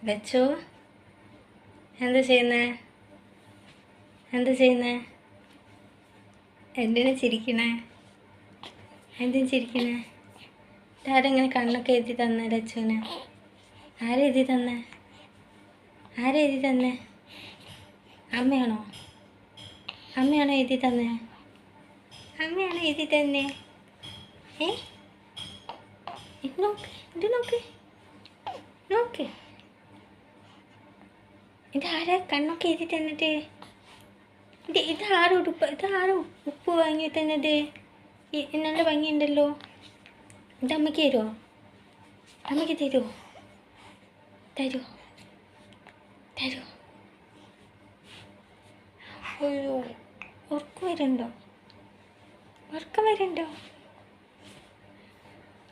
ലച്ചു എന്താ ചെയ്യുന്നേ? എന്താ ചെയ്യുന്നേ? എന്തിനാ ചിരിക്കണേ? എന്തിനാ ചിരിക്കണേ? ആരെങ്ങനെ കണ്ണൊക്കെ എഴുതി തന്നെ ലച്ചുവിന്? ആരെഴുതി തന്നെ? ആരെഴുതി തന്നെ? അമ്മയാണോ? അമ്മയാണോ എഴുതി തന്നെ? അമ്മയാണോ എഴുതി തന്നെ? ഏ നോക്ക്, ഇത് നോക്ക്, നോക്ക്. ഇതാരാ കണ്ണൊക്കെ എഴുതി തന്നിട്ട്? ഇതാരും ഉപ്പ് വാങ്ങി തന്നത്? നല്ല ഭംഗിയുണ്ടല്ലോ. ഇത് അമ്മയ്ക്ക് തരുമോ? അമ്മയ്ക്ക് തരുമോ? തരുമോ? തരുമോ? അയ്യോ, ഉറക്കം വരുന്നുണ്ടോ?